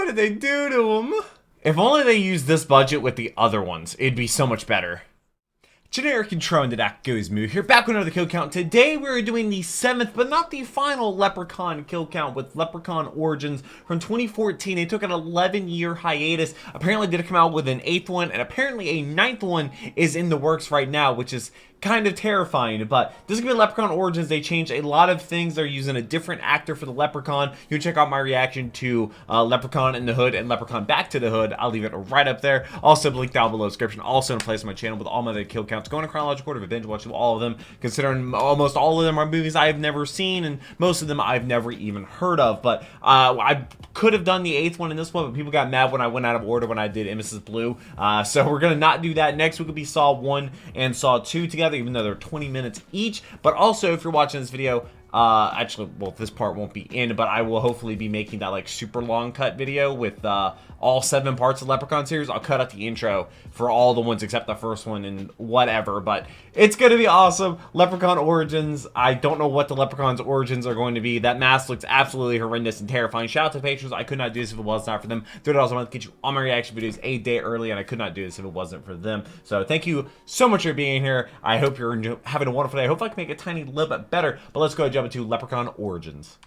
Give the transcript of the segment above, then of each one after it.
What did they do to him? If only they used this budget with the other ones, it'd be so much better. Generic intro into that goes Moo here, back with another kill count. Today we're doing the 7th, but not the final Leprechaun kill count with Leprechaun Origins from 2014. They took an 11-year hiatus. Apparently did come out with an 8th one, and apparently a 9th one is in the works right now, which is kind of terrifying. But this is gonna be Leprechaun Origins. They changed a lot of things. They're using a different actor for the Leprechaun. You can check out my reaction to Leprechaun in the Hood and Leprechaun Back to the Hood. I'll leave it right up there. Also link down below description. Also in a place on my channel with all my other kill counts. Going in chronological order. I've binge watching all of them, considering almost all of them are movies I've never seen, and most of them I've never even heard of. But I could have done the 8th one in this one, but people got mad when I went out of order when I did Mrs. Blue. So we're gonna not do that. Next week will be Saw 1 and Saw 2 together, even though they're 20 minutes each. But also, if you're watching this video, actually, well, this part won't be in, but I will hopefully be making that like super long cut video with all 7 parts of Leprechaun series. I'll cut out the intro for all the ones except the first one and whatever, but it's gonna be awesome. Leprechaun Origins. I don't know what the Leprechaun's origins are going to be. That mask looks absolutely horrendous and terrifying. Shout out to the patrons. I could not do this if it was not for them. $30 a month get you all my reaction videos a day early, and I could not do this if it wasn't for them. So thank you so much for being here. I hope you're having a wonderful day. I hope I can make it a tiny little bit better, but let's go ahead and jump into Leprechaun Origins.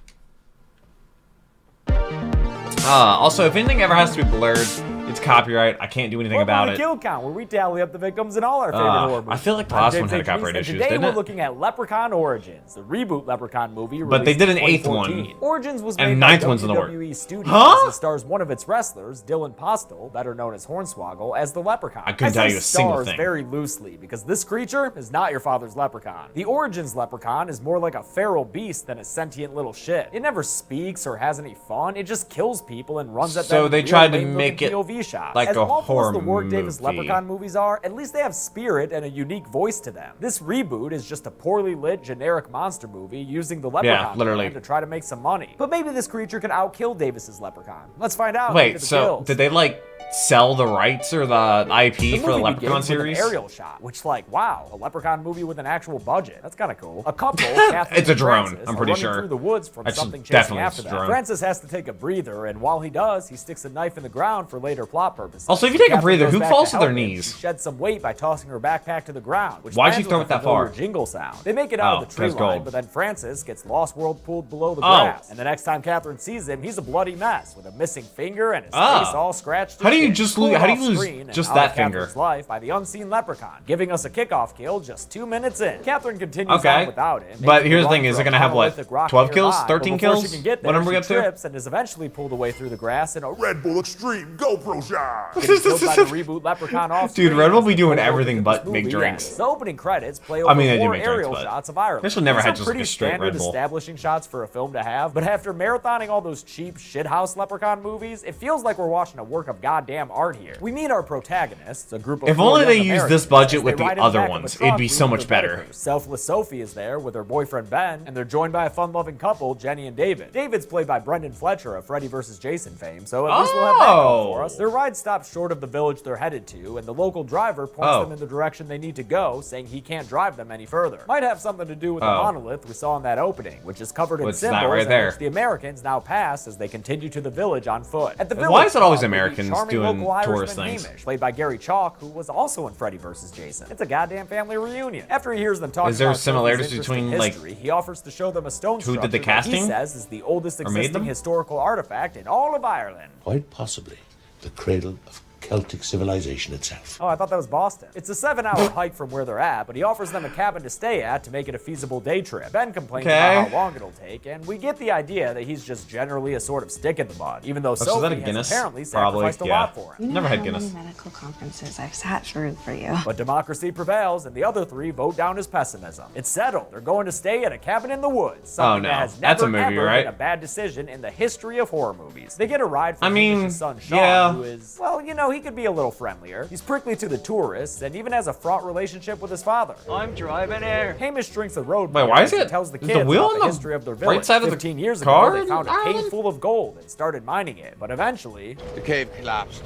Also, if anything ever has to be blurred, it's copyright. I can't do anything about it. Kill count, where we tally up the victims in all our favorite horror movies. I feel like the last one had copyright issues, didn't it? Today we're looking at Leprechaun Origins, the reboot Leprechaun movie. But they did an 8th one. Origins was and made 9th by one's in the works. WWE Studios and Huh? stars one of its wrestlers, Dylan Postel, better known as Hornswoggle, as the Leprechaun. I couldn't tell you a single thing. Very loosely, because this creature is not your father's Leprechaun. The Origins Leprechaun is more like a feral beast than a sentient little shit. It never speaks or has any fun. It just kills people and runs at them. So they tried to make it POV shots. like a horror the Warwick Davis movie. Leprechaun movies are, at least they have spirit and a unique voice to them. This reboot is just a poorly lit, generic monster movie using the Leprechaun brand to try to make some money. But maybe this creature could outkill Davis's Leprechaun. Let's find out. Wait, so did they like sell the rights or the IP for the Leprechaun series? With an aerial shot, which, like, wow, a Leprechaun movie with an actual budget. That's kind of cool. A couple, Catherine it's a and drone. Francis, I'm pretty sure. Through the woods from something chasing definitely after them. drone. Francis has to take a breather, and while he does, he sticks a knife in the ground for later plot purposes. Also, if you take a breather, who falls to their knees? She sheds some weight by tossing her backpack to the ground. Which Why'd she throw it that far? Jingle sound. They make it out of the tree line, gold. but then Francis gets lost world pulled below the grass. And the next time Catherine sees him, he's a bloody mess with a missing finger and his face all scratched. How do you just lose? How do you lose just that finger? Life by the unseen Leprechaun, giving us a kickoff kill just 2 minutes in. Catherine continues on without him. But here's the thing: is it gonna have what? 12 kills? 13 kills? What number we up to? Trips and is eventually pulled away through the grass in a Red Bull Extreme GoPro shot. Getting killed by the reboot Leprechaun off. Dude, Red Bull be doing everything but make drinks. The opening credits play over 4 aerial shots of Ireland. This one never had just pretty like a straight standard Red Bull. establishing shots for a film to have, but after marathoning all those cheap shithouse Leprechaun movies, it feels like we're watching a work of goddamn art here. We meet our protagonists, a group of if only they used this budget with the other ones, it'd be so much better. Selfless Sophie is there with her boyfriend Ben, and they're joined by a fun-loving couple, Jenny and David. David's played by Brendan Fletcher of Freddy vs. Jason fame, so at least we'll have that going for us. Their ride stops short of the village they're headed to, and the local driver points them in the direction they need to go, saying he can't drive them any further. Might have something to do with the monolith we saw in that opening, which is covered in symbols which the Americans now pass as they continue to the village on foot. At the village, why is it always Americans doing tourist things? Hamish, played by Gary Chalk, who was also in Freddy vs. Jason. It's a goddamn family reunion. After he hears them talk is there about similarities between history, he offers to show them a stone who structure did the casting? that he says is the oldest existing historical artifact in all of Ireland. Quite possibly the cradle of Celtic civilization itself. Oh, I thought that was Boston. It's a 7-hour hike from where they're at, but he offers them a cabin to stay at to make it a feasible day trip. Ben complains about how long it'll take, and we get the idea that he's just generally a sort of stick in the mud, even though Sophie has apparently sacrificed a lot for him. Never had Guinness. How many medical conferences I've sat through for you. But democracy prevails, and the other 3 vote down his pessimism. It's settled. They're going to stay at a cabin in the woods. Something that has never, ever been a bad decision in the history of horror movies. They get a ride from Hamish's son Sean, who is, well, you know, he could be a little friendlier. He's prickly to the tourists, and even has a fraught relationship with his father. I'm driving here. Hamish drinks a road. Wait, why is it? Tells the Is kids the wheel about on the the history of their village. right side of the 15 years car? ago, they found a cave full of gold and started mining it. But eventually, the cave collapsed.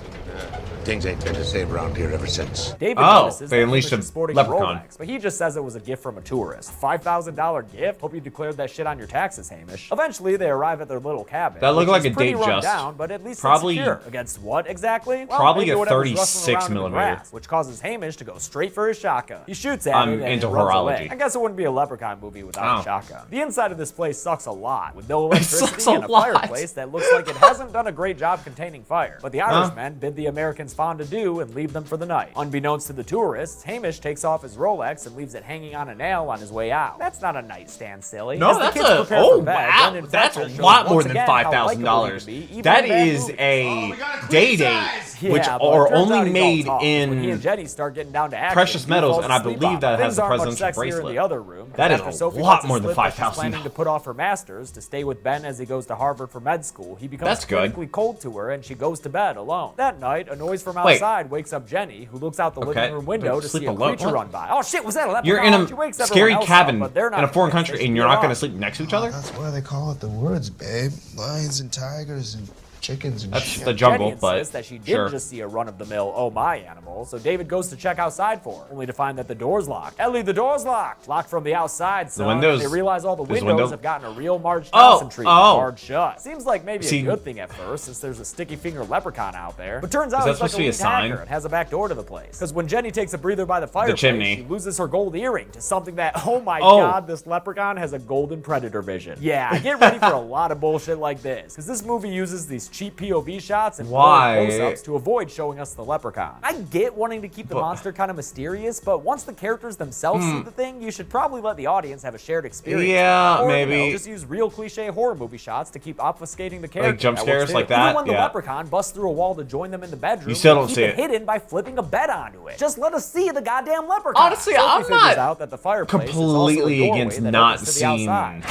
Things ain't been the same around here ever since. David Oh, notices they that unleashed Hamish a is sporting leprechaun. Rolex, but he just says it was a gift from a tourist. $5,000 gift? Hope you declared that shit on your taxes, Hamish. Eventually, they arrive at their little cabin. That looked which like is a pretty date run just. down, but at least Probably- it's secure. Against what exactly? Well, Probably maybe a whatever's rustling 36 around in the millimeter. grass, which causes Hamish to go straight for his shotgun. He shoots at I'm it and into it runs horology. away. I guess it wouldn't be a Leprechaun movie without Oh. a shotgun. The inside of this place sucks a lot, with no sucks electricity a and a lot. fireplace that looks like it hasn't done a great job containing fire. But the Irishmen bid the Americans fondue and leave them for the night. Unbeknownst to the tourists, Hamish takes off his Rolex and leaves it hanging on a nail on his way out. That's not a nightstand, silly. No, As the that's kids a prepare oh for bed, wow, Brendan that's Fletcher a shows lot more once than again how $5,000. likable he can be, even That in bad is movies. a day date, Yeah, which but it are turns out only he's all made talk. When he and in Jenny start getting down to action, precious he metals, falls and I asleep believe on that it. has Things the aren't much presidential sexier in bracelet. the other room. That is After a Sophie lot gets more than slipped that she's $5,000. planning to put off her masters to stay with Ben as he goes to Harvard for med school. He becomes That's good. critically cold to her, and she goes to bed alone. That night, a noise from Wait. outside wakes up Jenny, who looks out the Okay. living room window to Sleep see a alone? creature What? run by. Oh shit, was that a leprechaun? You're in She a wakes everyone scary else cabin up, but they're not in a foreign convinced. country, They and should you're be not going to alarmed. sleep next to each other? That's why they call it the woods, babe. Lions and tigers and chickens and That's shit. the jungle, Jenny but insists that she did sure. just see a run-of-the-mill "oh my" animal, so David goes to check outside for her, only to find that the door's locked. Ellie, the door's locked. Locked from the outside, son. windows- They realize all the there's a windows window. have gotten a real Marge Oh, Johnson treatment, oh. hard shut. Seems like maybe See- a good thing at first, since there's a sticky finger leprechaun out there. But turns out that he's like supposed to be a elite sign? hacker and has a back door to the place. Because when Jenny takes a breather by the fireplace, chimney. she loses her gold earring to something that, oh my Oh. god, this leprechaun has a golden predator vision. Yeah, get ready for a lot of bullshit like this, because this movie uses these cheap POV shots and Why? close-ups to avoid showing us the leprechaun. I get wanting to keep the monster kind of mysterious, but once the characters themselves see the thing, you should probably let the audience have a shared experience. Yeah, or, maybe. You know, just use real cliche horror movie shots to keep obfuscating the character. jump That scares works like too. that? Even when the Yeah. leprechaun busts through a wall to join them in the bedroom, You still they don't keep see it it. hidden by flipping a bed onto it. Just let us see the goddamn leprechaun. Honestly, Sophie I'm figures not out that the fireplace is completely also a doorway against that not opens to the seeing outside.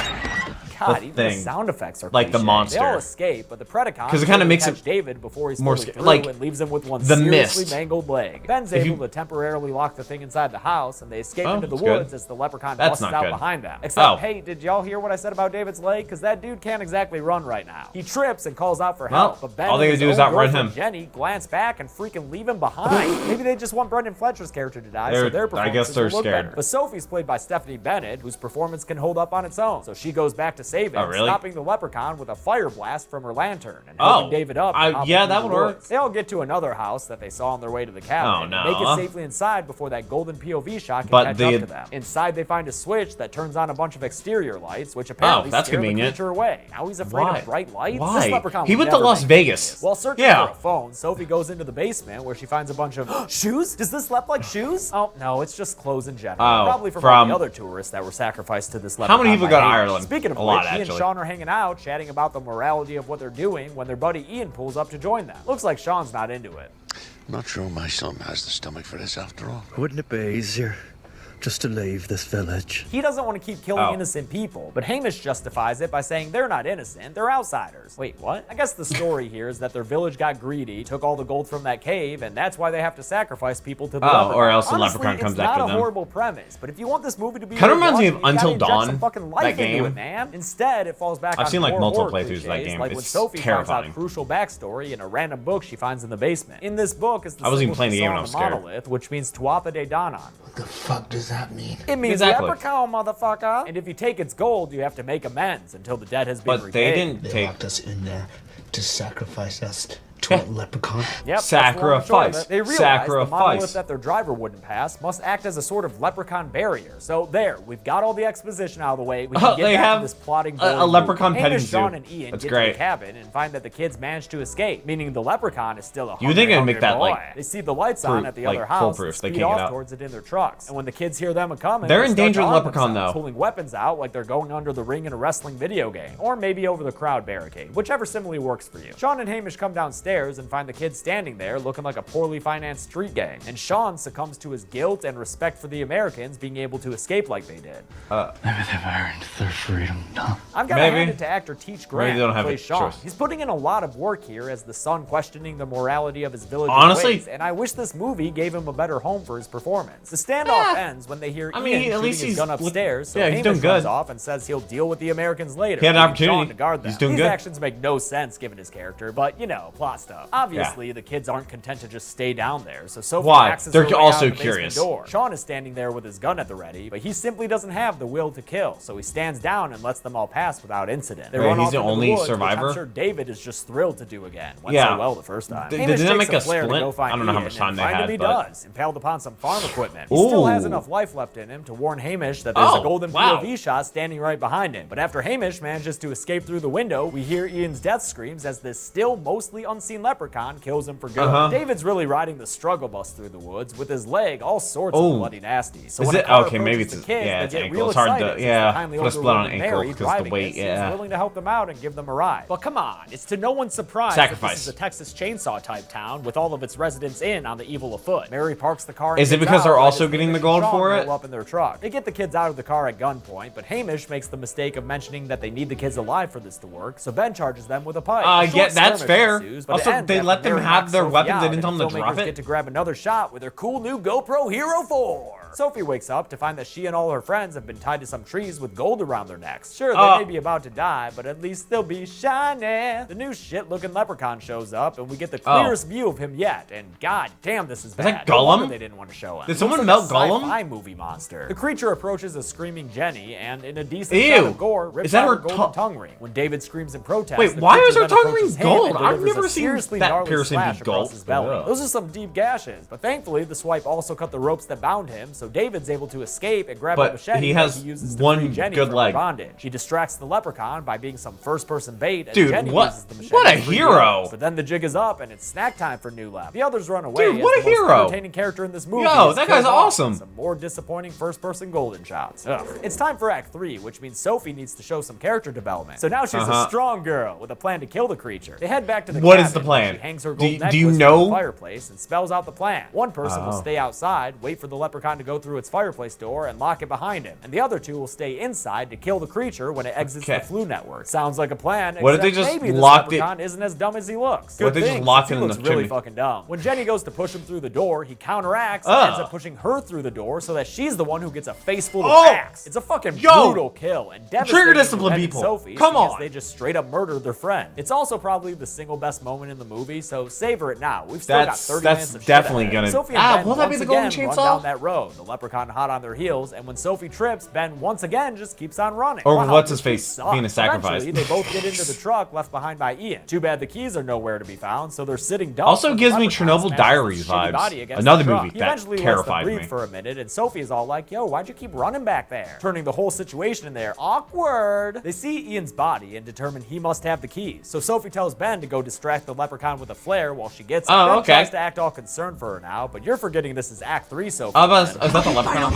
God, the even the thing. sound effects are Like the cliche. monster. They all escape, but the Predacon 'Cause it kinda makes catch it David before he's more fully sca- through like and leaves him with one The seriously Mist. mangled leg. Ben's If able you- to temporarily lock the thing inside the house, and they escape Oh, into the that's good. woods as the leprechaun That's busts not out good. behind them. Except, Oh. hey, did y'all hear what I said about David's leg? Because that dude can't exactly run right now. He trips and calls out for Well, help, but Ben all they and gotta do his is own outrun girlfriend, him. Jenny glance back and freaking leave him behind. Maybe they just want Brendan Fletcher's character to die, so They're- their I performances guess they're will look scared. better. But Sophie's played by Stephanie Bennett, whose performance can hold up on its own. So she goes back to save him, Oh, really? stopping the leprechaun with a fire blast from her lantern and Oh. helping David up. and hopping yeah, through that the would work. woods. They all get to another house that they saw on their way to the cabin Oh, and no. make it safely inside before that golden POV shot can But catch the- up to them. Inside, they find a switch that turns on a bunch of exterior lights, which apparently that's scare convenient. the creature away. Now he's afraid Why? of bright lights. Why? This leprechaun He would went to never Las make Vegas. this. While searching Yeah. for a phone, Sophie goes into the basement where she finds a bunch of shoes. Does this look like shoes? Oh no, it's just clothes in general. Oh, Probably from all from- the other tourists that were sacrificed to this How leprechaun. many people by go to Hamish. Ireland? Speaking of A lot, which, he and actually. Sean are hanging out, chatting about the morality of what they're doing when their buddy Ian pulls up to join them. Looks like Sean's not into it. I'm not sure my son has the stomach for this after all. Wouldn't it be easier just to leave this village? He doesn't want to keep killing Oh. innocent people, but Hamish justifies it by saying they're not innocent, they're outsiders. Wait, what? I guess the story here is that their village got greedy, took all the gold from that cave, and that's why they have to sacrifice people to the leprechaun. or else the Honestly, leprechaun comes it's after not them. a horrible premise, but if you want this movie to be Kinda worth reminds me of watching, you gotta Until inject Dawn, some fucking life that into game. it, man. Instead, it falls back I've on seen, like, more multiple horror playthroughs of that cliches, game. like when It's Sophie terrifying. finds out crucial backstory in a random book she finds in the basement. In this book is the I wasn't symbol even playing she the game saw when on I was the scared. monolith, which means Tuatha De Danann. What the fuck does that mean? It means Exactly. leprechaun, motherfucker. And if you take its gold, you have to make amends until the debt has been But they repaid. didn't They take. locked us in there to sacrifice us to a leprechaun. Yep, that's the long and short of Sacrifice. it. They realized Sacrifice. the monolith that their driver wouldn't pass must act as a sort of leprechaun barrier. So there, we've got all the exposition out of the way. We can get They back have to this plotting a boring leprechaun movie. petting Hamish, Sean, zoo. and Ian That's get to great. the cabin and find that the kids managed to escape, meaning the leprechaun is still a You would think hungry, it'd make hungry that, boy. like, They see the lights on at the like, other house foolproof. and They speed can't get off out. towards it in their trucks. And when the kids hear them a-coming, They're they in start danger to of the arm leprechaun, themselves, though. pulling weapons out like they're going under the ring in a wrestling video game, or maybe over the crowd barricade, whichever simile works for you. Sean and Hamish come downstairs and find the kids standing there looking like a poorly financed street gang, and Sean succumbs to his guilt and respect for the Americans being able to escape like they did. Maybe they've earned their freedom now. I've got to Maybe. hand it to actor Teach Grant, they don't who have plays a Sean. choice. He's putting in a lot of work here as the son questioning the morality of his village's Honestly- ways, and I wish this movie gave him a better home for his performance. The standoff ends when they hear I Ian mean, at shooting least his he's gun look- upstairs, so yeah, he's Hamish doing runs good. off and says he'll deal with the Americans later. He had an leaving opportunity. Sean to guard them. He's doing These good. actions make no sense given his character, but you know, plot stuff. Obviously, the kids aren't content to just stay down there, so Sophie Why? axes They're her way also out the basement curious. door. Sean is standing there with his gun at the ready, but he simply doesn't have the will to kill, so he stands down and lets them all pass without incident. They Wait, run he's off the into only woods, which survivor? I'm sure David is just thrilled to do again. Went Yeah. so well the first time. Did Hamish they takes make a flare to splint? go find I don't know how Ian, much time and they find had, him he but- does, impaled upon some farm equipment. He still has Ooh. enough life left in him to warn Hamish that there's Oh, a golden wow. POV shot standing right behind him. But after Hamish manages to escape through the window, we hear Ian's death screams as this still mostly unseen leprechaun kills him for good. David's really riding the struggle bus through the woods with his leg all sorts of bloody nasty. So Is when a it? car Okay, maybe approaches it's the kids, yeah, they it's get ankle. real It's hard excited to since yeah. the kindly Put a split on overwhelming ankle Mary because the driving weight. it Yeah. seems willing to help them out and give them a ride. But come on, it's to no one's surprise Sacrifice. that this is a Texas chainsaw type town with all of its residents in on the evil afoot. Mary parks the car. And Is it gets because out they're right also as getting Hamish the gold and Sean for it? roll up in their truck. They get the kids out of the car at gunpoint, but Hamish makes the mistake of mentioning that they need the kids alive for this to work, so Ben charges them with a pipe. A short Yeah, that's skirmish fair. ensues, but it Also, ends they after let them Mary have knocks their Sophie weapons. out, They didn't and tell them to the drop filmmakers it? get to grab another shot with their cool new GoPro Hero 4. Sophie wakes up to find that she and all her friends have been tied to some trees with gold around their necks. Sure, they may be about to die, but at least they'll be shining. The new shit-looking leprechaun shows up, and we get the clearest view of him yet. And god damn, this is bad. that No wonder Gollum? they didn't want to show him. Did He someone looks melt like a Gollum? sci-fi movie monster. The creature approaches a screaming Jenny, and in a decent Ew. shot of gore, rips Is that out her her golden tongue? tongue ring. When David screams in protest, Wait, the why is creature her then tongue approaches ring him gold? and I've delivers never a seen seriously that gnarly piercing be slash across gold. his belly. Ugh. Those are some deep gashes, but thankfully the swipe also cut the ropes that bound him, so David's able to escape and grab But a machete he that has he uses to one free Jenny good from leg. her bondage. He distracts the leprechaun by being some first-person bait, and Dude, Jenny what- uses the machete what a to free hero. Ian. But then the jig is up, and it's snack time for New Lep. The others run away. Dude, as what a the most hero. entertaining character in this movie Yo, is that guy's killed off awesome. with some more disappointing first-person golden shots. Ugh. It's time for Act 3, which means Sophie needs to show some character development. So now she's a strong girl with a plan to kill the creature. They head back to the What cabin, is the where plan? She hangs her Do- gold do you necklace know? from the fireplace and spells out the plan. One person will stay outside, wait for the leprechaun to go through its fireplace door, and lock it behind him. And the other two will stay inside to kill the creature when it exits Okay. the Flu Network. Sounds like a plan. What if they except just maybe this locked it- leprechaun isn't as dumb as he looks. What if Good they just thing, locked since it he in looks the really chimney? fucking dumb. When Jenny goes to push him through the door, he counteracts and ends up pushing her through the door so that she's the one who gets a face full of axe. It's a fucking brutal kill and devastating Trigger to discipline, Ben and people. Sophie, Come because on. they just straight up murdered their friend. It's also probably the single best moment in the movie, so savor it now. We've still got 30 minutes of shit definitely ahead. gonna- Sophie and Ben will that be once the golden again run chainsaw? down that road. The leprechaun hot on their heels, and when Sophie trips, Ben once again just keeps on running. Or Wow, what's his this movie face sucks. being a sacrifice. Eventually, they both get into the truck left behind by Ian. Too bad the keys are nowhere to be found, so they're sitting ducks. Also when the gives me leprechaun Chernobyl smashes Diaries his shitty vibes. body against Another the truck. movie He that eventually terrifies lets them me. breathe for a minute, and Sophie is all like, "Yo, why'd you keep running back there?" Turning the whole situation in there awkward. They see Ian's body and determine he must have the keys. So Sophie tells Ben to go distract the leprechaun with a flare while she gets it. Oh, Ben okay. tries to act all concerned for her now, but you're forgetting this is Act 3, Sophie. Is that the leprechaun?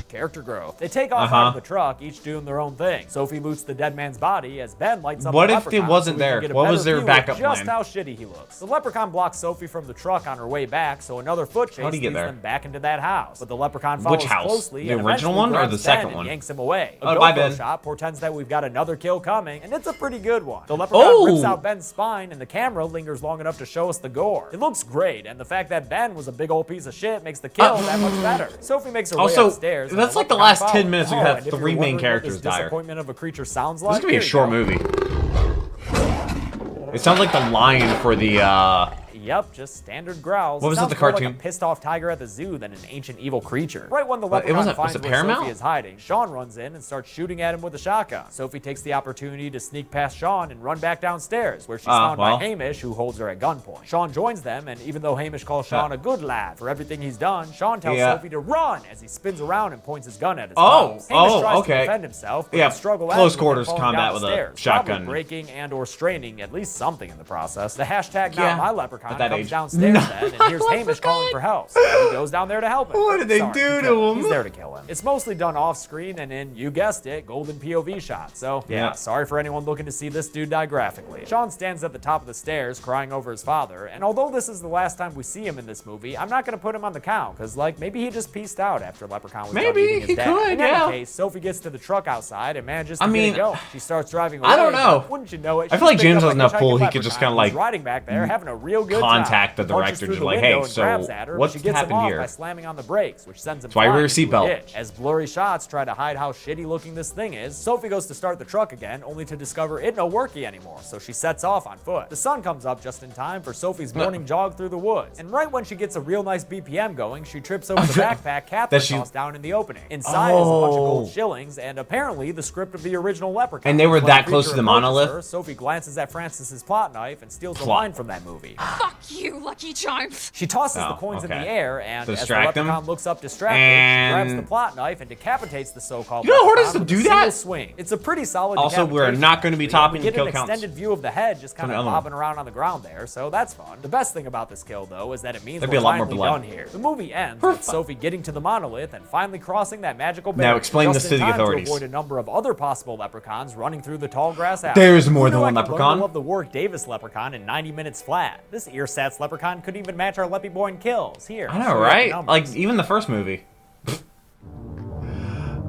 Character growth. They take off out of the truck, each doing their own thing. Sophie loots the dead man's body as Ben lights up What the if it leprechaun wasn't so we can there? get a What was better their view of backup just plan? how shitty he looks. The leprechaun blocks Sophie from the truck on her way back, so another foot chase How'd he get leads there? them back into that house. But the leprechaun follows Which house? closely The and original eventually one or grabs the Ben second and one? yanks him away. A Oh, bye, GoPro Ben. shot portends that we've got another kill coming, and it's a pretty good one. The leprechaun Oh! rips out Ben's spine, and the camera lingers long enough to show us the gore. It looks great, and the fact that Ben was a big old piece of shit makes the kill that much better. Sophie makes her way Also, upstairs. and that's like the leprechaun last 10 follows. minutes we Oh, have and if three you're main wondering what characters this die. disappointment of a creature sounds This like. is gonna be a here you short go. movie. It sounds like the lion for the Yep, just standard growls. What was it, Sounds the more cartoon? Like a pissed off tiger at the zoo than an ancient evil creature. Right when the it leprechaun wasn't- finds was it where Paramount? Sophie is hiding, Sean runs in and starts shooting at him with a shotgun. Sophie takes the opportunity to sneak past Sean and run back downstairs, where she's found well. by Hamish, who holds her at gunpoint. Sean joins them, and even though Hamish calls Sean a good lad for everything he's done, Sean tells Sophie to run as he spins around and points his gun at his thumbs. Hamish tries to defend himself, but Yeah, the struggle close ends with him quarters falling combat down with the a stairs, shotgun. probably breaking and or straining at least something in the process. The hashtag Yeah, not my leprechaun at that comes age. downstairs then, and here's Hamish calling for help. So he goes down there to help him. What did they Sorry, do to kill him? He's there to kill him. It's mostly done off screen and in, you guessed it, golden POV shots. So yeah, sorry for anyone looking to see this dude die graphically. Sean stands at the top of the stairs crying over his father, and although this is the last time we see him in this movie, I'm not gonna put him on the count, because like maybe he just pieced out after Leprechaun was done Maybe eating his he dad. could, In yeah. any case, Sophie gets to the truck outside and manages to I get mean, it going. She starts driving away. I don't know. but Wouldn't you know it? I she's feel like picked James up has enough a pull, hitchhiking he could just leprechaun kinda, who's like, riding back there having a real good good contact time. the Punches director, through just the like, window hey, and grabs so at her, but what's she gets him happened off here? by slamming on the brakes, which sends him That's why you wear a flying into seatbelt. ditch. As blurry shots try to hide how shitty looking this thing is, Sophie goes to start the truck again, only to discover it no worky anymore, so she sets off on foot. The sun comes up just in time for Sophie's morning jog through the woods, and right when she gets a real nice BPM going, she trips over the backpack Catherine tossed down in the opening. Inside is a bunch of gold shillings, and apparently the script of the original Leprechaun. And they were When that the close to creature the approaches monolith? her, Sophie glances at Francis's plot knife and steals a line from that movie. Fuck you, Lucky Charms. She tosses the Oh, coins in the okay. air, and To as the distract him? Leprechaun looks up distracted, And- she grabs the plot knife and decapitates the so-called You know how hard it Leprechaun is to with do a single that? swing. It's a pretty solid Also, we're decapitation, not gonna be actually, topping and we the get kill an counts extended view of the head just kind from of the other bobbing around on the ground there, so that's fun. The best thing about this kill, though, is that it means There'd we're be a lot more finally blood. done here. The movie ends with Sophie getting to the monolith and finally crossing that magical barrier. Now explain just this to in the time authorities. To avoid a number of other possible leprechauns running through the tall grass alley. There's more Who than knew I one could learn to leprechaun? love the Warwick Davis leprechaun in 90 minutes flat. This earsats leprechaun couldn't even match our Leppy Boy in kills. Here, I show know, you the right? numbers. Like, even the first movie.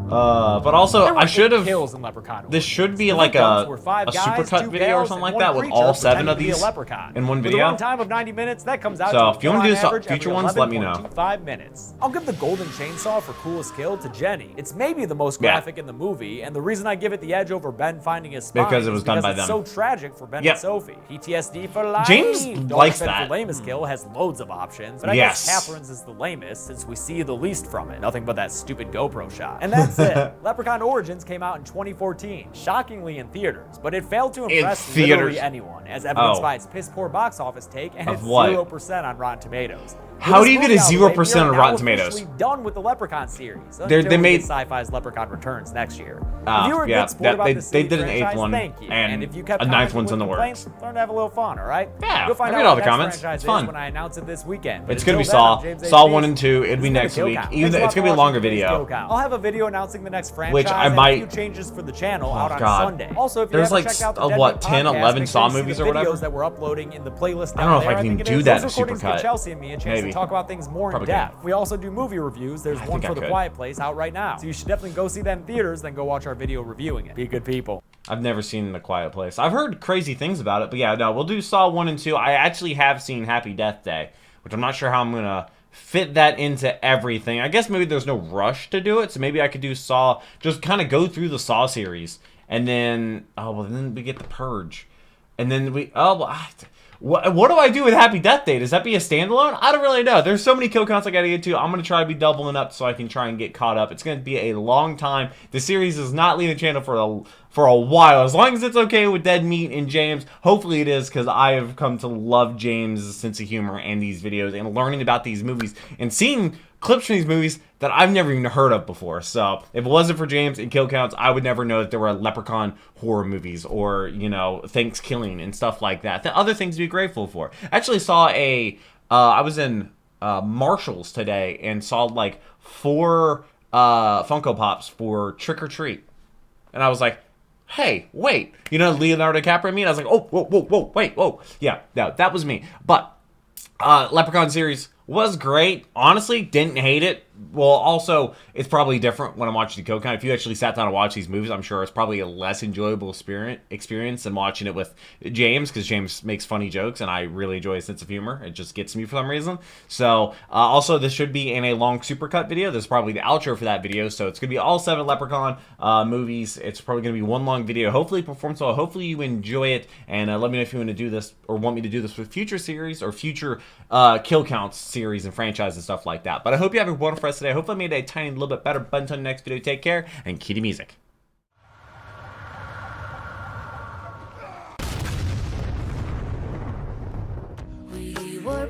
But also, There were I should 8 have... kills in Leprechaun. This should be The like victims a were 5 guys, supercut 2 video or gals, something and like 1 that with creature all 7 of pretending to be a these leprechaun. in one With a video. runtime of 90 minutes, that comes out So, to a if you wanna kill do on some average future every ones, let me know. 11.25 minutes. I'll give the golden chainsaw for coolest kill to Jenny. It's maybe the most Yeah. graphic in the movie, and the reason I give it the edge over Ben finding his spine Because it was is done by it's them. so tragic for Ben Yep. and Sophie. PTSD for life. James Don't likes Spend that. For lamest kill has loads of options, but I Yes. guess Catherine's is the lamest since we see the least from it. Nothing but that stupid GoPro shot. And that's it. Leprechaun Origins came out in 2014, shockingly in theaters, but it failed to impress literally theaters? anyone, as evidenced Oh. by its piss-poor box office take and Of its what? 0% on Rotten Tomatoes. How With do you this get a movie out of the way, 0% we are on Rotten now Tomatoes? officially done with the Leprechaun series. They until we made- get Sci-Fi's Leprechaun Returns next year. Ah, if you were a yeah, good sport about they- the they City did an 8th franchise, one, thank you. and if you kept a 9th commenting one's with in the complaints, learn to have a little fun, all right? Yeah, You'll find I out read all what the next comments. franchise It's is fun. when I announce it this weekend. But It's gonna be until then, Saw. I'm James Saw HB. 1 and 2. It'd This be has been next the Kill week. Count. Even Thanks though lot it's for gonna be a watching longer today's video. Kill Count. I'll have a video announcing the next franchise Which I and might- a few changes for the channel Oh, out on God. Sunday. Also, if you There's haven't like checked out the what, Deadbeat 10, podcast, 11 make Saw sure you see movies the or whatever? videos that we're uploading in the playlist I don't know down if I there. can think it do is. that Those in a recordings give supercut. Chelsea and me a chance Maybe. to talk about things more in Probably depth. could. We also do movie reviews. There's one think I for The could. Quiet Place out right now. So you should definitely go see that in theaters, then go watch our video reviewing it. Be good people. I've never seen The Quiet Place. I've heard crazy things about it, but yeah, no, we'll do Saw 1 and 2. I actually have seen Happy Death Day, which I'm not sure how I'm going to fit that into everything. I guess maybe there's no rush to do it, so maybe I could do Saw, just kind of go through the Saw series, and then, then we get The Purge. And then what do I do with Happy Death Day? Does that be a standalone? I don't really know. There's so many kill counts I gotta get to. I'm gonna try to be doubling up so I can try and get caught up. It's gonna be a long time. The series is not leaving the channel for a while. As long as it's okay with Dead Meat and James, hopefully it is, because I have come to love James' sense of humor and these videos and learning about these movies and seeing clips from these movies that I've never even heard of before. So if it wasn't for James and kill counts, I would never know that there were Leprechaun horror movies or, Thanksgiving and stuff like that. The other things to be grateful for. I actually saw I was in Marshall's today and saw like 4 Funko Pops for Trick or Treat. And I was like, hey, wait. Leonardo DiCaprio and me? And I was like, oh, whoa, wait, whoa. Yeah, no, that was me. But Leprechaun series was great. Honestly, didn't hate it. Well, also, it's probably different when I'm watching the Kill Count. If you actually sat down and watched these movies, I'm sure it's probably a less enjoyable experience than watching it with James, because James makes funny jokes, and I really enjoy his sense of humor. It just gets me for some reason. So, also, this should be in a long supercut video. This is probably the outro for that video, so it's going to be all 7 Leprechaun movies. It's probably going to be one long video. Hopefully it performs well. Hopefully you enjoy it, and let me know if you want to do this or want me to do this with future series or future Kill Counts series and franchise and stuff like that. But I hope you have a wonderful rest today. I hope I made it a tiny little bit better. But until the next video, take care and cue the music. We were